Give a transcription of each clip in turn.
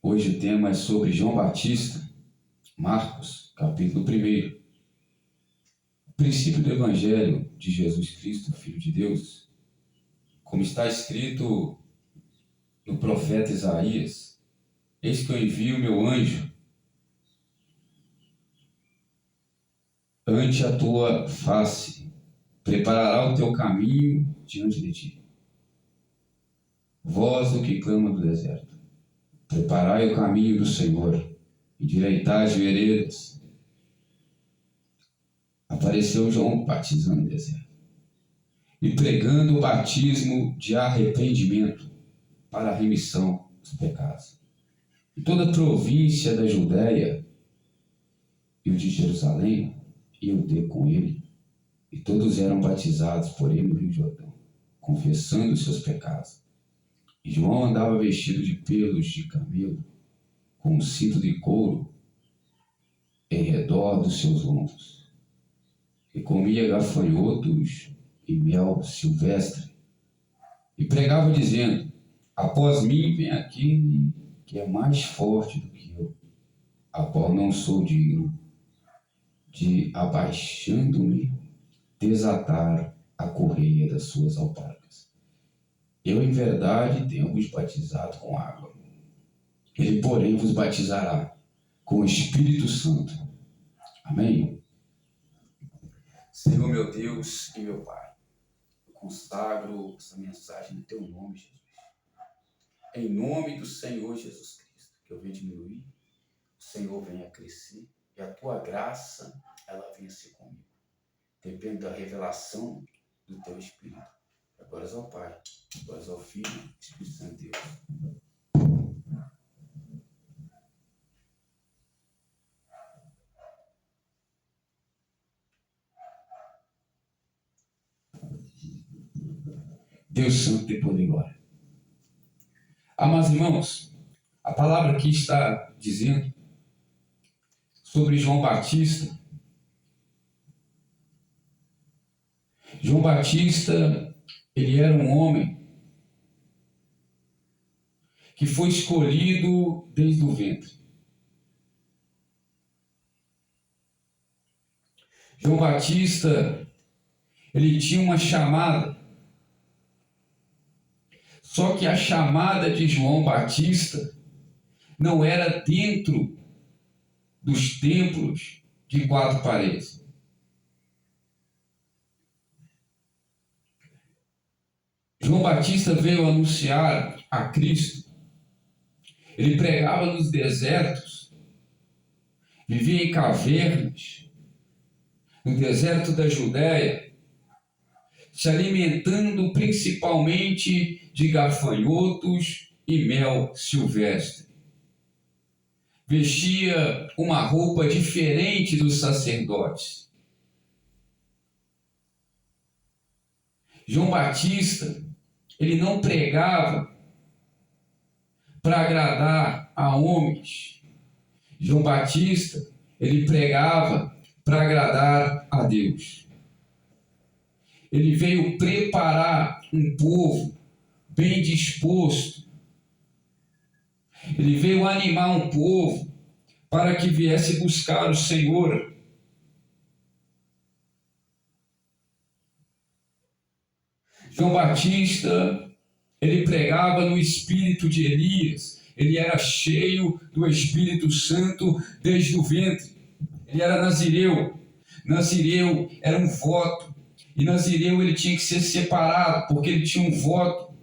Hoje o tema é sobre João Batista, Marcos, capítulo 1. O princípio do Evangelho de Jesus Cristo, Filho de Deus, como está escrito no profeta Isaías: eis que eu envio meu anjo ante a tua face, preparará o teu caminho diante de ti. Voz do que clama do deserto, preparai o caminho do Senhor, endireitai as veredas. Apareceu João batizando no deserto e pregando o batismo de arrependimento para a remissão dos pecados. E toda a província da Judéia e o de Jerusalém iam ter com ele, e todos eram batizados por ele no Rio Jordão, confessando os seus pecados. E João andava vestido de pelos de camelo, com um cinto de couro em redor dos seus lombos, e comia gafanhotos e mel silvestre, e pregava dizendo: após mim vem aquele que é mais forte do que eu, a qual não sou digno de, abaixando-me, desatar a correia das suas alparcas. Eu, em verdade, tenho-vos batizado com água. Ele, porém, vos batizará com o Espírito Santo. Amém? Senhor, meu Deus e meu Pai, eu consagro essa mensagem no teu nome, Jesus. Em nome do Senhor Jesus Cristo, que eu venha diminuir, o Senhor venha crescer, e a tua graça, ela venha ser comigo. Depende da revelação do teu Espírito. Agora ao Pai, agora ao Filho, Espírito Santo de Deus. Deus Santo de poder e glória. Amados irmãos, a palavra aqui está dizendo sobre João Batista. João Batista, ele era um homem que foi escolhido desde o ventre. João Batista, ele tinha uma chamada. Só que a chamada de João Batista não era dentro dos templos de 4 paredes. João Batista veio anunciar a Cristo. Ele pregava nos desertos, vivia em cavernas, no deserto da Judéia, se alimentando principalmente de gafanhotos e mel silvestre. Vestia uma roupa diferente dos sacerdotes. João Batista, ele não pregava para agradar a homens. João Batista, ele pregava para agradar a Deus. Ele veio preparar um povo bem disposto. Ele veio animar um povo para que viesse buscar o Senhor. João Batista, ele pregava no espírito de Elias. Ele era cheio do Espírito Santo desde o ventre. Ele era nazireu. Nazireu era um voto. E nazireu ele tinha que ser separado, porque ele tinha um voto.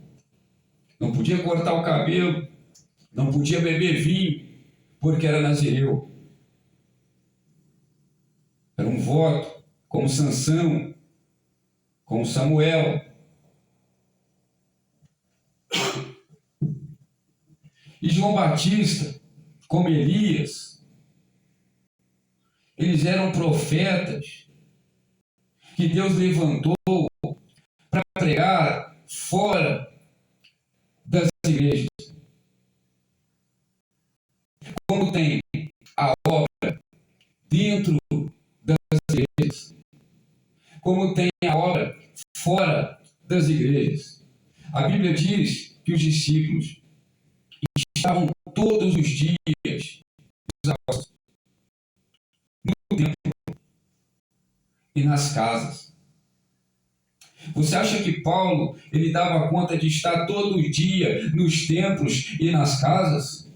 Não podia cortar o cabelo, não podia beber vinho, porque era nazireu. Era um voto, como Sansão, como Samuel. E João Batista, como Elias, eles eram profetas que Deus levantou para pregar fora das igrejas. Como tem a obra dentro das igrejas, como tem a obra fora das igrejas. A Bíblia diz que os discípulos estavam todos os dias no templo e nas casas. Você acha que Paulo ele dava conta de estar todo dia nos templos e nas casas?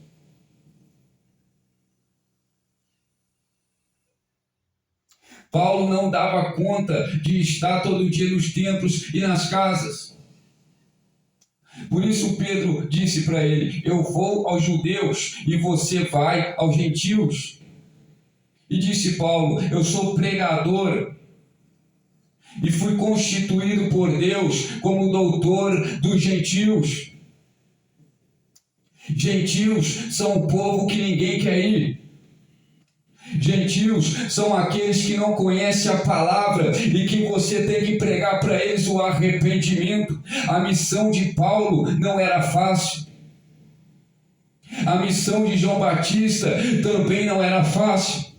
Paulo não dava conta de estar todo dia nos templos e nas casas. Por isso Pedro disse para ele: eu vou aos judeus e você vai aos gentios. E disse Paulo: eu sou pregador e fui constituído por Deus como doutor dos gentios. Gentios são o povo que ninguém quer ir. Gentios são aqueles que não conhecem a palavra e que você tem que pregar para eles o arrependimento. A missão de Paulo não era fácil. A missão de João Batista também não era fácil.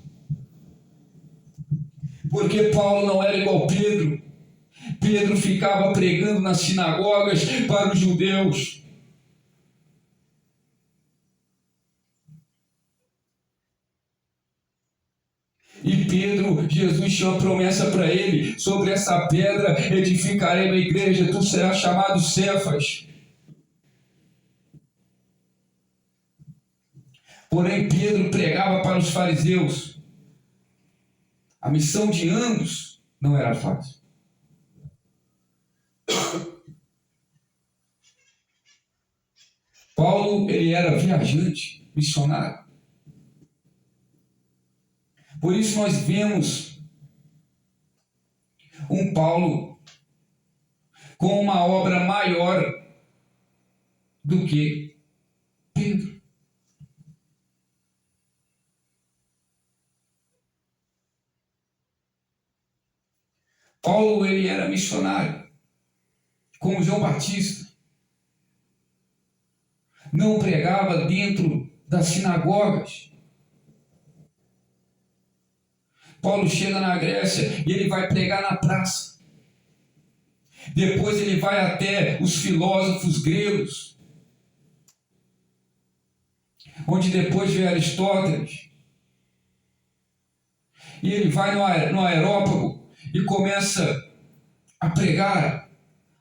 Porque Paulo não era igual Pedro. Pedro ficava pregando nas sinagogas para os judeus. E Pedro, Jesus tinha uma promessa para ele: sobre essa pedra edificarei a igreja, tu serás chamado Cefas. Porém Pedro pregava para os fariseus. A missão de ambos não era fácil. Paulo, ele era viajante, missionário. Por isso nós vemos um Paulo com uma obra maior do que Pedro. Paulo, ele era missionário, como João Batista. Não pregava dentro das sinagogas. Paulo chega na Grécia e ele vai pregar na praça. Depois ele vai até os filósofos gregos, onde depois veio Aristóteles. E ele vai no Areópago e começa a pregar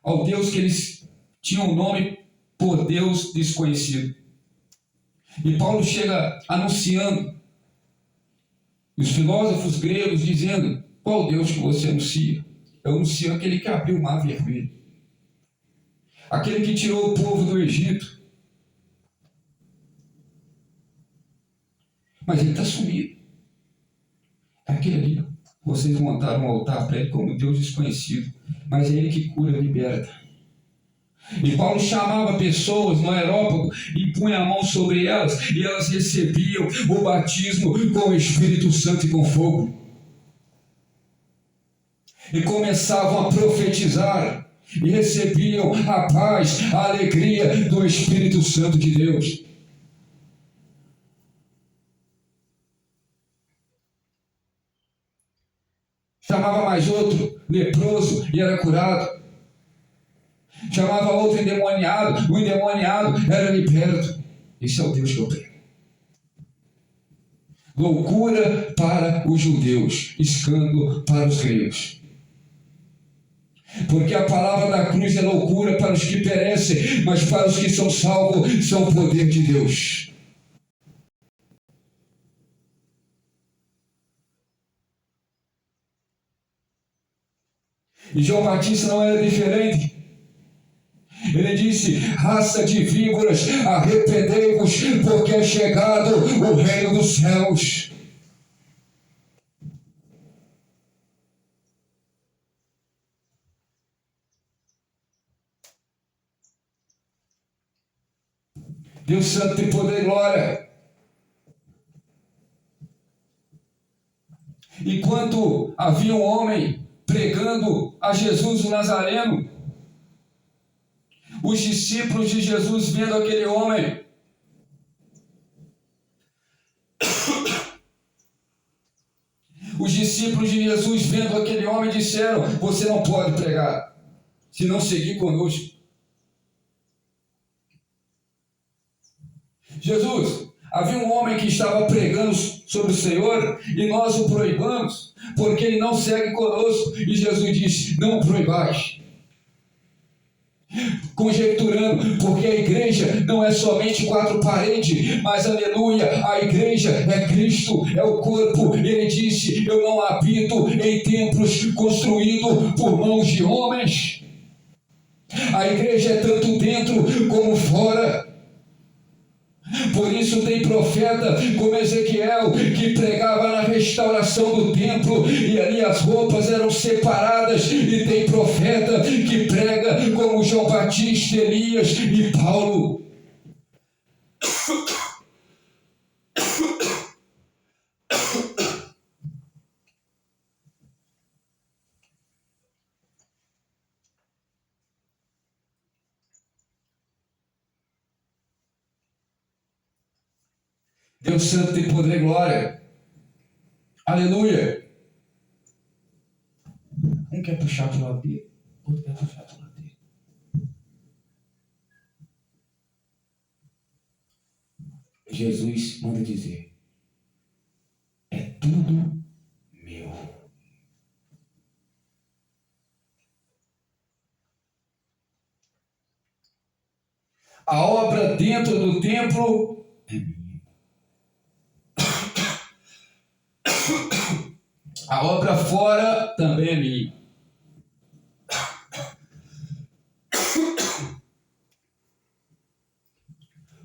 ao Deus que eles tinham o nome por Deus desconhecido. E Paulo chega anunciando, os filósofos gregos dizendo: qual Deus que você anuncia? Eu anuncio aquele que abriu o mar vermelho, aquele que tirou o povo do Egito. Mas ele está sumido. É aquele ali. Vocês montaram um altar para ele como Deus desconhecido, mas é ele que cura e liberta. E Paulo chamava pessoas no Areópago e punha a mão sobre elas, e elas recebiam o batismo com o Espírito Santo e com fogo. E começavam a profetizar, e recebiam a paz, a alegria do Espírito Santo de Deus. Chamava mais outro leproso e era curado. Chamava outro endemoniado, o endemoniado era liberto. Esse é o Deus que eu prego. Loucura para os judeus, escândalo para os gregos. Porque a palavra da cruz é loucura para os que perecem, mas para os que são salvos são o poder de Deus. E João Batista não era diferente. Ele disse: raça de víboras, arrependei-vos, porque é chegado o reino dos céus. Deus Santo tem poder e glória. Enquanto havia um homem pregando a Jesus o Nazareno, os discípulos de Jesus, vendo aquele homem, os discípulos de Jesus, vendo aquele homem, disseram: você não pode pregar, se não seguir conosco. Jesus, havia um homem que estava pregando sobre o Senhor e nós o proibamos, porque ele não segue conosco. E Jesus disse: não o proibais. Conjecturando, porque a igreja não é somente quatro paredes, mas aleluia, a igreja é Cristo, é o corpo. Ele disse: eu não habito em templos construídos por mãos de homens. A igreja é tanto dentro como fora. Por isso tem profeta como Ezequiel que pregava na restauração do templo e ali as roupas eram separadas, e tem profeta que prega como João Batista, Elias e Paulo. Deus Santo tem poder e glória. Aleluia. Um quer puxar para o lado dele, outro quer puxar para o lado dele. Jesus manda dizer: é tudo meu. A obra dentro do templo é minha. A obra fora também é minha.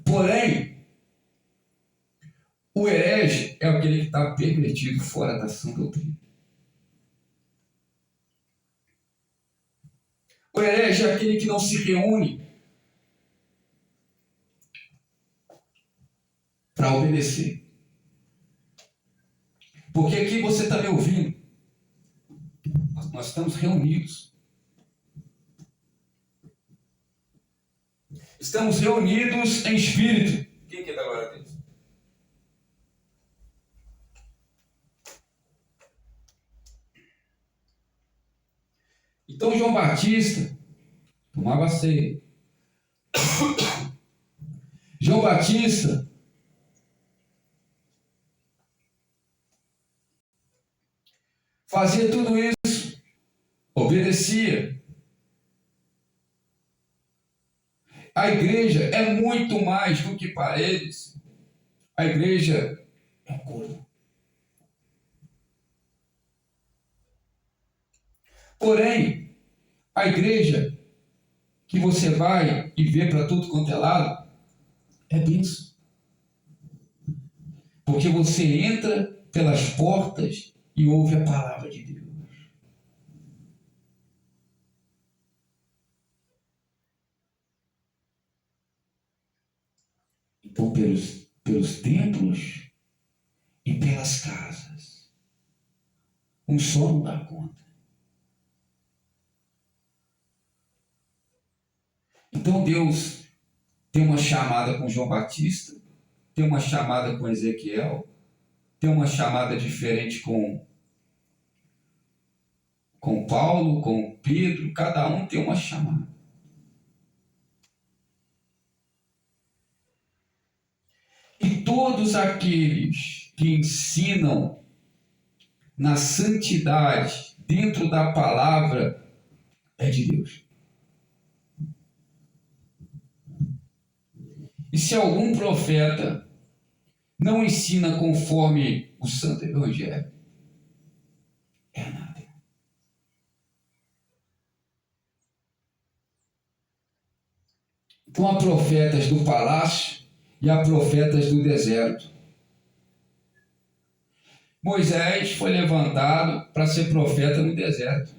Porém, o herege é aquele que está pervertido fora da sã doutrina. O herege é aquele que não se reúne para obedecer. Porque aqui você está me ouvindo. Nós estamos reunidos. Estamos reunidos em espírito. Quem quer dar glória a Deus? Então João Batista tomava ceia. João Batista fazia tudo isso, obedecia. A igreja é muito mais do que paredes. A igreja é corpo. Porém, a igreja que você vai e vê para tudo quanto é lado é bênção. Porque você entra pelas portas e ouve a palavra de Deus. Então, pelos templos e pelas casas, um só não dá conta. Então Deus tem uma chamada com João Batista, tem uma chamada com Ezequiel, tem uma chamada diferente com Paulo, com Pedro, cada um tem uma chamada. E todos aqueles que ensinam na santidade, dentro da palavra, é de Deus. E se algum profeta não ensina conforme o Santo Evangelho, é nada. Então há profetas do palácio e há profetas do deserto. Moisés foi levantado para ser profeta no deserto.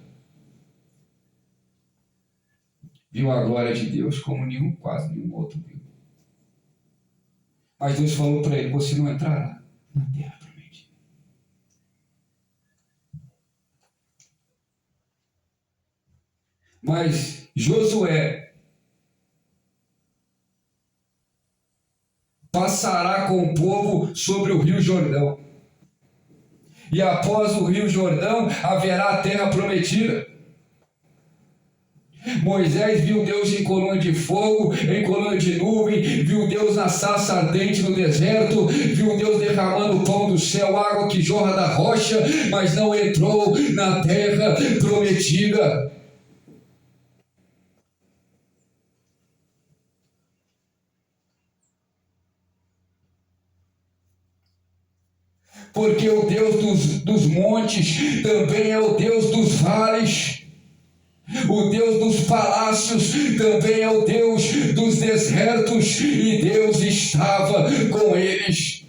Viu a glória de Deus como quase nenhum outro viu. Mas Deus falou para ele: você não entrará na terra prometida. Mas Josué passará com o povo sobre o rio Jordão. E após o rio Jordão haverá a terra prometida. Moisés viu Deus em coluna de fogo, em coluna de nuvem, viu Deus na sarça ardente no deserto, viu Deus derramando pão do céu, água que jorra da rocha, mas não entrou na terra prometida. Porque o Deus dos montes também é o Deus dos vales. O Deus dos palácios também é o Deus dos desertos, e Deus estava com eles.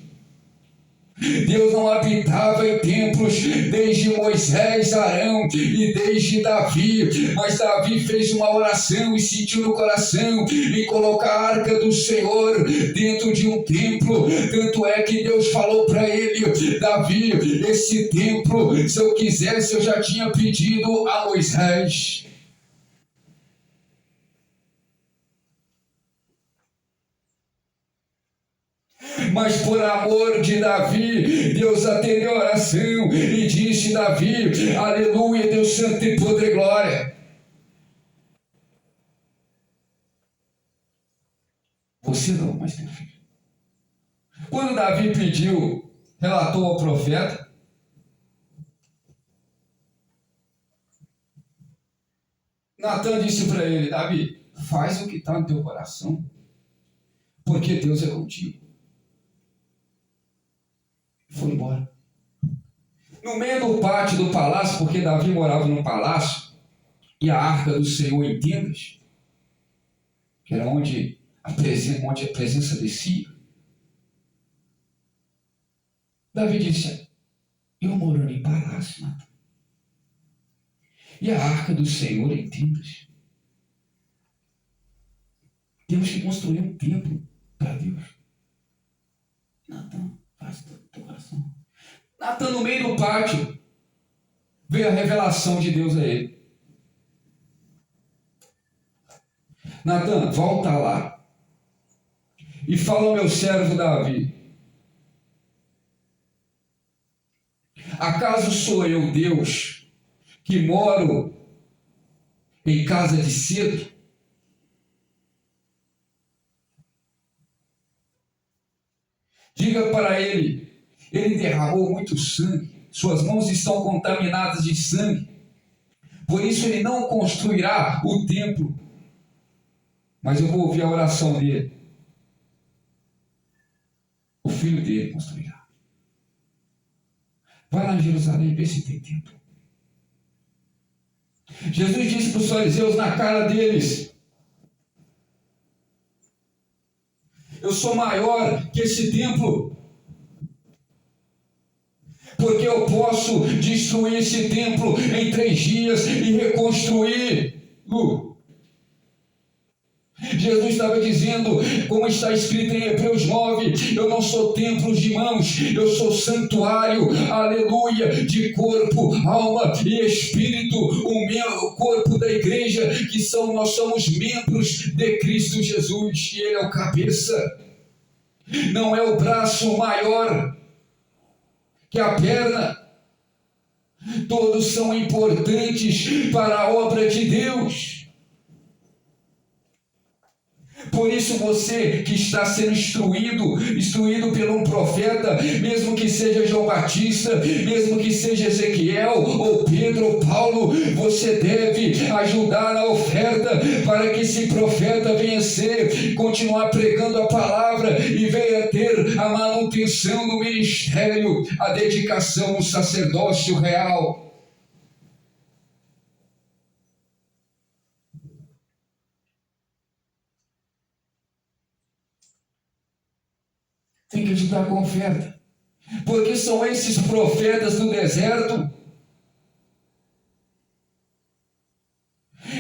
Deus não habitava em templos desde Moisés, Arão e desde Davi, mas Davi fez uma oração e sentiu no coração em colocar a arca do Senhor dentro de um templo. Tanto é que Deus falou para ele: Davi, esse templo, se eu quisesse, eu já tinha pedido a Moisés. Mas por amor de Davi, Deus atendeu a oração e disse: Davi, aleluia, Deus santo e poder e glória. Você não, mas teu filho. Quando Davi pediu, relatou ao profeta, Natan disse para ele: Davi, faz o que está no teu coração, porque Deus é contigo. Foi embora. No meio do pátio do palácio, porque Davi morava num palácio, e a arca do Senhor em tendas, que era onde a presença descia. Davi disse: eu morando em palácio, Natan, e a arca do Senhor em tendas. Temos que construir um templo para Deus. Natan, faz o teu coração. Natan, no meio do pátio, veio a revelação de Deus a ele. Natan, volta lá e fala ao meu servo Davi: acaso sou eu Deus que moro em casa de cedro? Diga para ele: ele derramou muito sangue, suas mãos estão contaminadas de sangue, por isso ele não construirá o templo, mas eu vou ouvir a oração dele. O filho dele construirá. Vai lá em Jerusalém e vê se tem templo. Jesus disse para os fariseus na cara deles: eu sou maior que esse templo, porque eu posso destruir esse templo em 3 dias e reconstruí-lo. Jesus estava dizendo, como está escrito em Hebreus 9, eu não sou templo de mãos, eu sou santuário, aleluia, de corpo, alma e espírito, o corpo da igreja, que nós somos membros de Cristo Jesus, e Ele é o cabeça, não é o braço maior que a perna. Todos são importantes para a obra de Deus. Por isso você que está sendo instruído por um profeta, mesmo que seja João Batista, mesmo que seja Ezequiel, ou Pedro, ou Paulo, você deve ajudar na oferta para que esse profeta venha continuar pregando a palavra e venha ter a manutenção do ministério, a dedicação no sacerdócio real. Tem que ajudar com a oferta, porque são esses profetas do deserto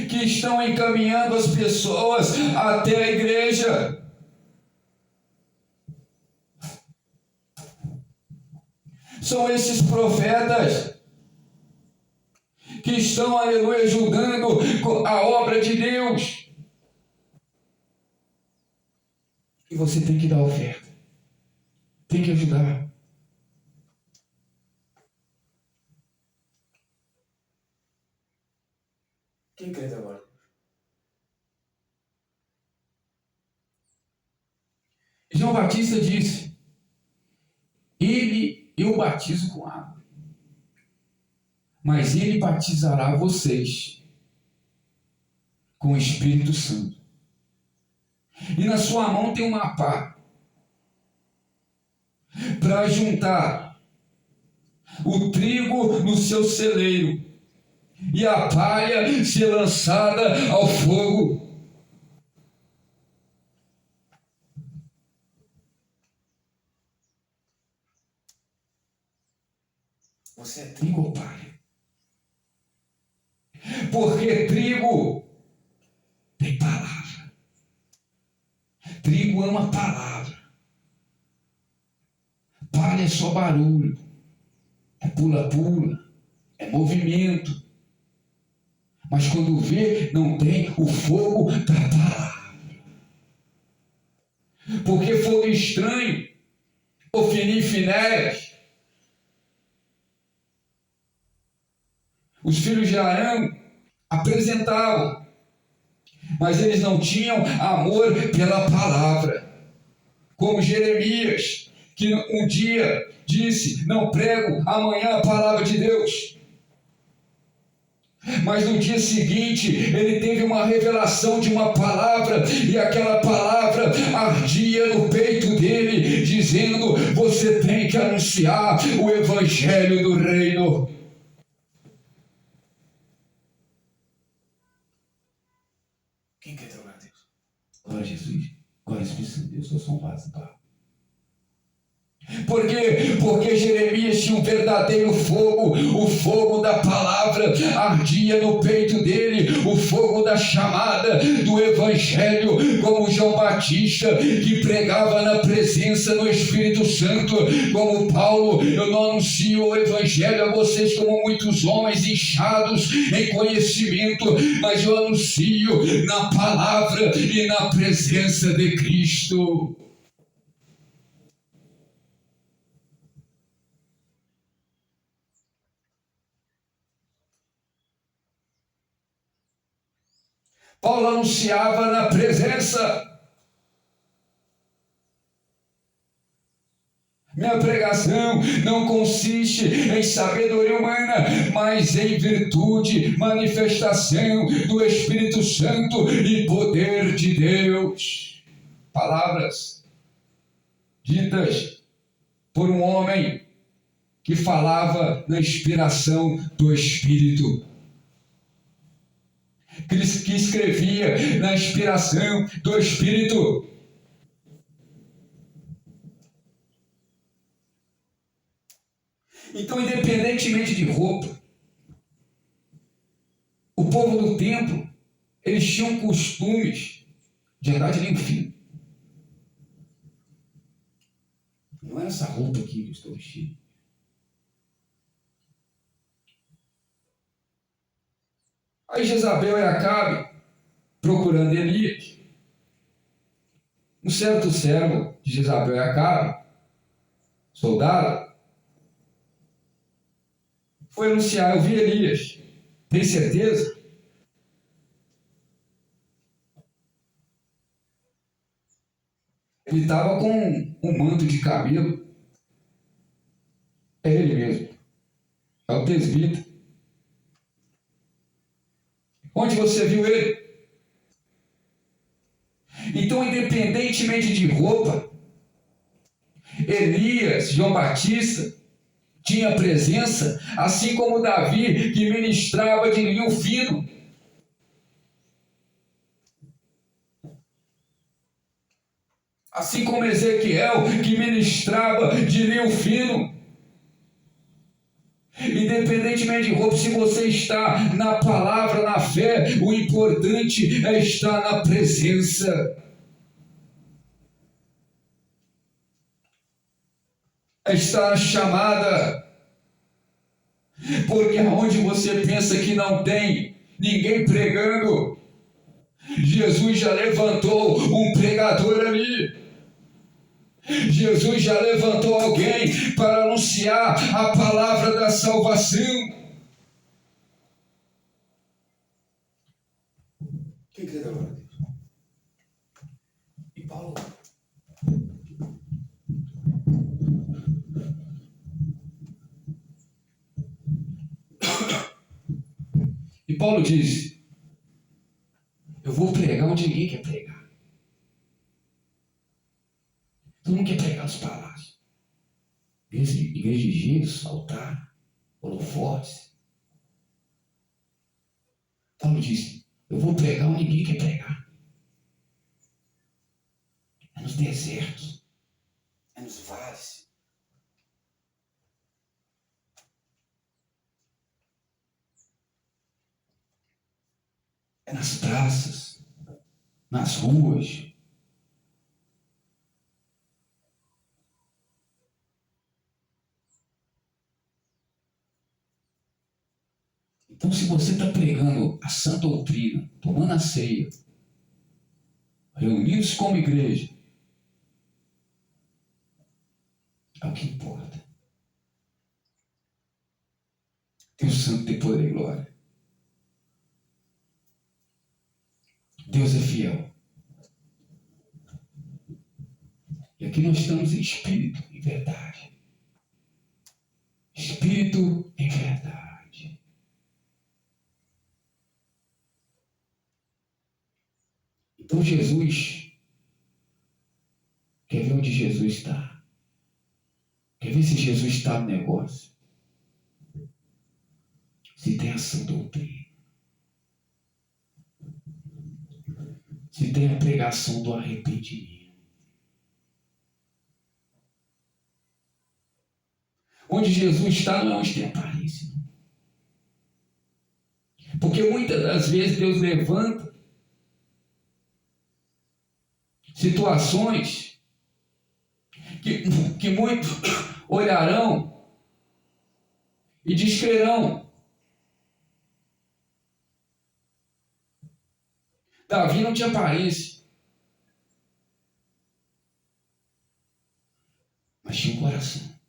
que estão encaminhando as pessoas até a igreja. São esses profetas que estão, aleluia, ajudando a obra de Deus. E você tem que dar oferta. Tem que ajudar. Quem crê agora? João Batista disse: eu batizo com água, mas ele batizará vocês com o Espírito Santo. E na sua mão tem uma pá para juntar o trigo no seu celeiro e a palha ser lançada ao fogo. Você é trigo ou palha? Porque trigo tem palavra. Trigo ama palavra. Palha é só barulho. É pula-pula. É movimento. Mas quando vê, não tem o fogo da palavra. Porque fogo estranho, Ofni e Finéias, os filhos de Arão apresentavam, mas eles não tinham amor pela palavra. Como Jeremias, que um dia disse: não prego amanhã a palavra de Deus. Mas no dia seguinte, ele teve uma revelação de uma palavra, e aquela palavra ardia no peito dele, dizendo: você tem que anunciar o evangelho do reino. Quem quer adorar a Deus? Glória a Jesus. Glória ao Espírito Santo de Deus. Eu sou um vaso de barro. Por quê? Porque Jeremias tinha um verdadeiro fogo, o fogo da palavra ardia no peito dele, o fogo da chamada do evangelho, como João Batista, que pregava na presença do Espírito Santo, como Paulo: eu não anuncio o evangelho a vocês como muitos homens inchados em conhecimento, mas eu anuncio na palavra e na presença de Cristo. Paulo anunciava na presença. Minha pregação não consiste em sabedoria humana, mas em virtude, manifestação do Espírito Santo e poder de Deus. Palavras ditas por um homem que falava na inspiração do Espírito, que escrevia na inspiração do Espírito. Então, independentemente de roupa, o povo do templo, eles tinham costumes de andar de linho fino. Não é essa roupa aqui que eu estou vestindo. Aí Jezabel e Acabe, procurando Elias, um certo servo de Jezabel e Acabe, soldado, foi anunciar: eu vi Elias. Tem certeza? Ele estava com um manto de cabelo. É ele mesmo. É o presbítero. Onde você viu ele? Então, independentemente de roupa, Elias, João Batista, tinha presença, assim como Davi, que ministrava de linho fino. Assim como Ezequiel, que ministrava de linho fino. Independentemente de roupa, se você está na palavra, na fé, o importante é estar na presença. É estar na chamada. Porque onde você pensa que não tem ninguém pregando, Jesus já levantou um pregador ali. Jesus já levantou alguém para anunciar a palavra da salvação. Quem crê da glória a Deus? E Paulo E Paulo diz: eu vou pregar onde ninguém quer pregar. Todo mundo quer pregar nos palácios. Igreja de giros, altar, holofotes. Paulo diz: eu vou pregar onde ninguém quer pregar. É nos desertos. É nos vales. É nas praças. Nas ruas. Então, se você está pregando a sã doutrina, tomando a ceia, reunidos como igreja, é o que importa. Deus Santo tem poder e glória. Deus é fiel. E aqui nós estamos em espírito, em verdade. Espírito em verdade. Então Jesus, quer ver onde Jesus está? Quer ver se Jesus está no negócio? Se tem ação doutrina. Se tem a pregação do arrependimento. Onde Jesus está não é onde tem aparência. Porque muitas das vezes Deus levanta situações que muitos olharão e descrerão. Davi não tinha aparência, mas tinha um coração.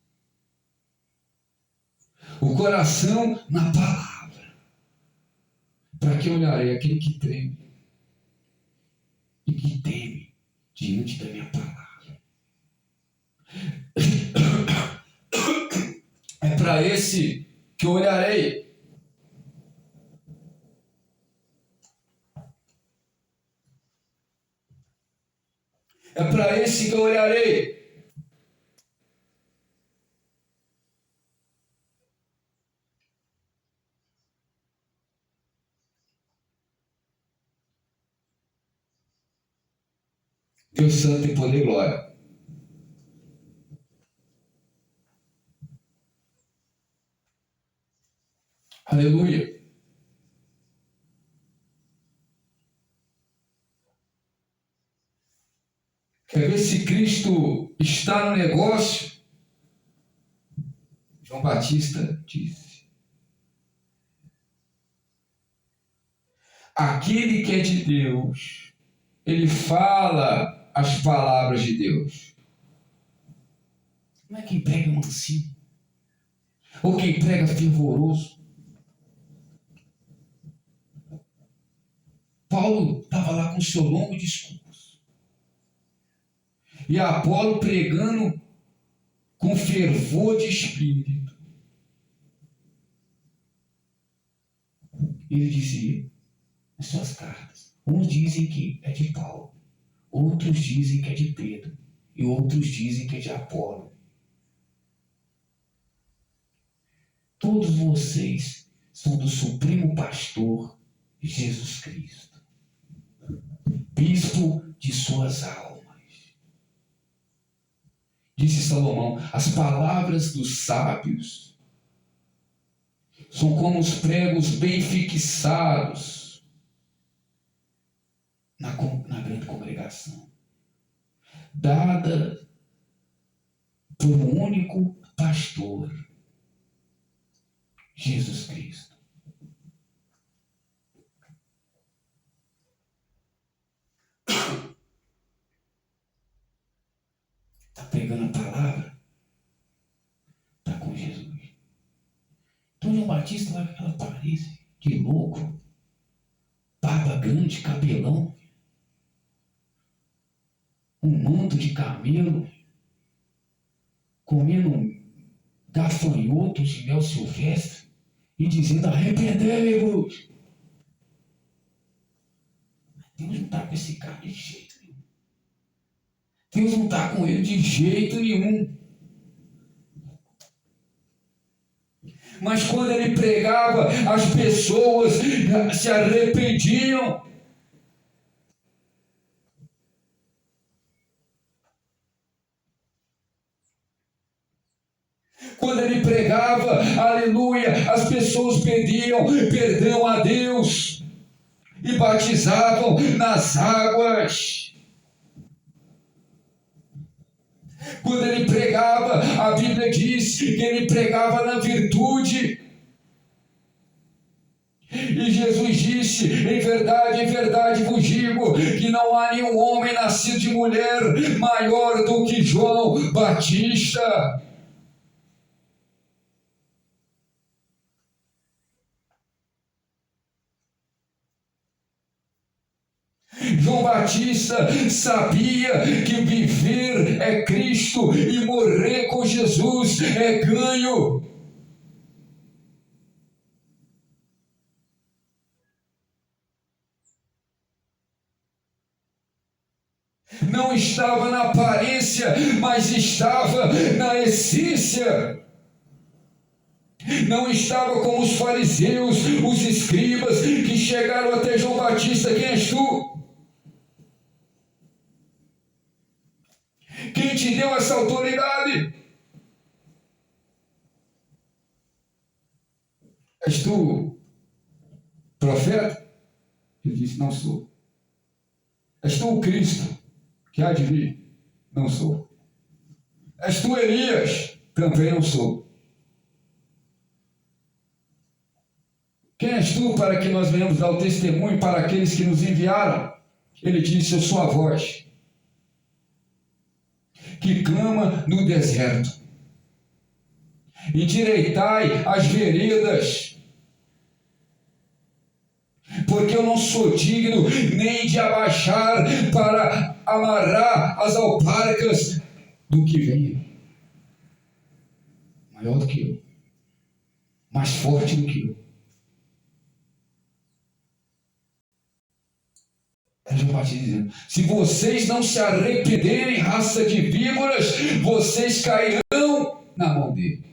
O coração na palavra. Para que olharei? Aquele que treme e que teme diante da minha palavra. É para esse que eu olharei. É para esse que eu olharei. Deus Santo tem poder e glória. Aleluia. Quer ver se Cristo está no negócio? João Batista disse: aquele que é de Deus, ele fala as palavras de Deus. Não é quem prega mansinho, ou quem prega fervoroso. Paulo estava lá com o seu longo discurso. E Apolo pregando com fervor de espírito. Ele dizia nas suas cartas: uns dizem que é de Paulo, outros dizem que é de Pedro, e outros dizem que é de Apolo. Todos vocês são do Supremo Pastor Jesus Cristo, bispo de suas almas. Disse Salomão: as palavras dos sábios são como os pregos bem fixados na grande congregação, dada por um único pastor, Jesus Cristo. Está pregando a palavra? Está com Jesus. Então João Batista lá com aquela aparência de louco, barba grande, cabelão, um manto de camelo, comendo gafanhotos de mel silvestre e dizendo: arrependei-vos. Deus não está com esse cara de jeito nenhum. Deus não está com ele de jeito nenhum. Mas quando ele pregava, as pessoas se arrependiam. Quando ele pregava, aleluia, as pessoas pediam perdão a Deus e batizavam nas águas. Quando ele pregava, a Bíblia diz que ele pregava na virtude. E Jesus disse, em verdade vos digo, que não há nenhum homem nascido de mulher maior do que João Batista. João Batista sabia que viver é Cristo e morrer com Jesus é ganho. Não estava na aparência, mas estava na essência. Não estava como os fariseus, os escribas, que chegaram até João Batista: quem és tu? Quem te deu essa autoridade? És tu profeta? Ele disse: não sou. És tu o Cristo que há de vir? Não sou. És tu Elias? Também não sou. Quem és tu para que nós venhamos dar o testemunho para aqueles que nos enviaram? Ele disse: eu sou a voz que clama no deserto. Endireitai as veredas, porque eu não sou digno nem de abaixar para amarrar as alparcas do que vem. Maior do que eu, mais forte do que eu. João Batista dizendo: se vocês não se arrependerem, raça de víboras, vocês cairão na mão dele.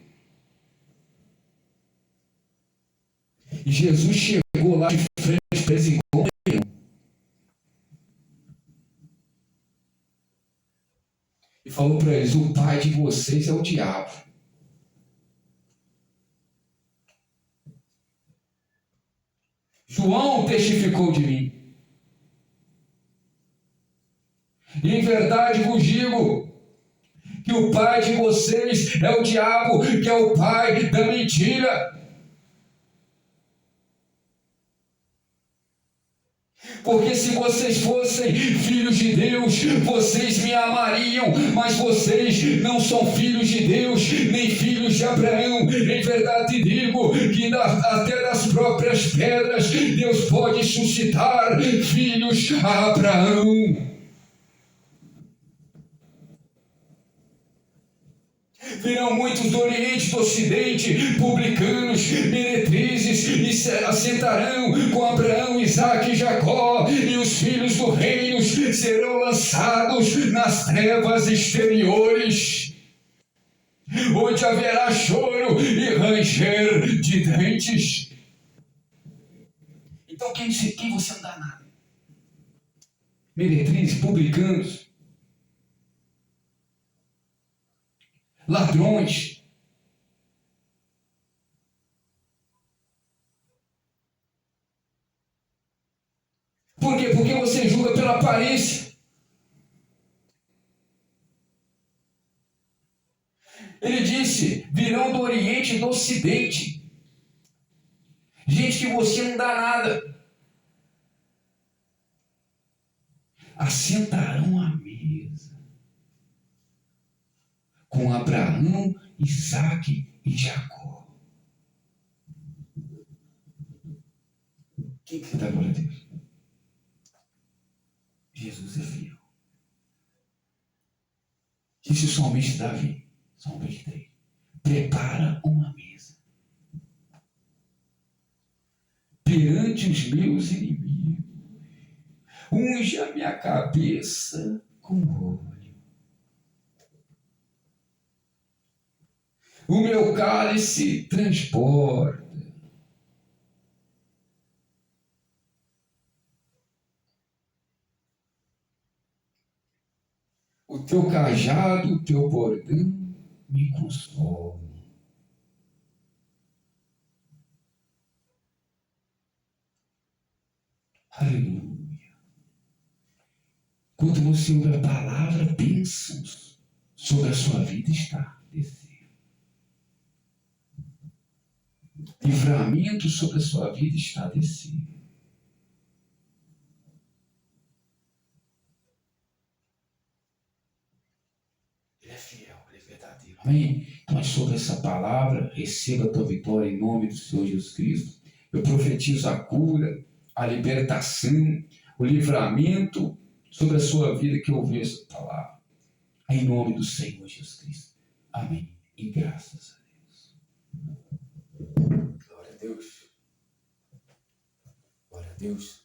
E Jesus chegou lá de frente para eles igual leão. E falou para eles: o pai de vocês é o diabo. João testificou de mim. E em verdade vos digo que o pai de vocês é o diabo, que é o pai da mentira. Porque se vocês fossem filhos de Deus, vocês me amariam, mas vocês não são filhos de Deus, nem filhos de Abraão. Em verdade digo que até das próprias pedras Deus pode suscitar filhos a Abraão. Virão muitos do Oriente e do Ocidente, publicanos, meretrizes, e se assentarão com Abraão, Isaque e Jacó, e os filhos do reino serão lançados nas trevas exteriores, onde haverá choro e ranger de dentes. Então quem você não dá nada? Meretrizes, publicanos, ladrões. Por quê? Porque você julga pela aparência. Ele disse: virão do Oriente e do Ocidente. Gente que você não dá nada. Assentarão à mesa com Abraão, Isaque e Jacó. Quem que dá glória a Deus? Jesus é fiel. Disse somente Davi, somente Davi: prepara uma mesa perante os meus inimigos. unge a minha cabeça com óleo. O meu cálice transborda. O teu cajado, o teu bordão me consolam. Aleluia. Quando você ouve a palavra, bênçãos sobre a sua vida está descendo. Livramento sobre a sua vida está descendo. Ele é fiel, ele é verdadeiro. Amém? Então é sobre essa palavra, receba a tua vitória em nome do Senhor Jesus Cristo. Eu profetizo a cura, a libertação, o livramento sobre a sua vida que ouviu essa palavra. Em nome do Senhor Jesus Cristo. Amém. E graças a Deus. Glória a Deus. Glória a Deus.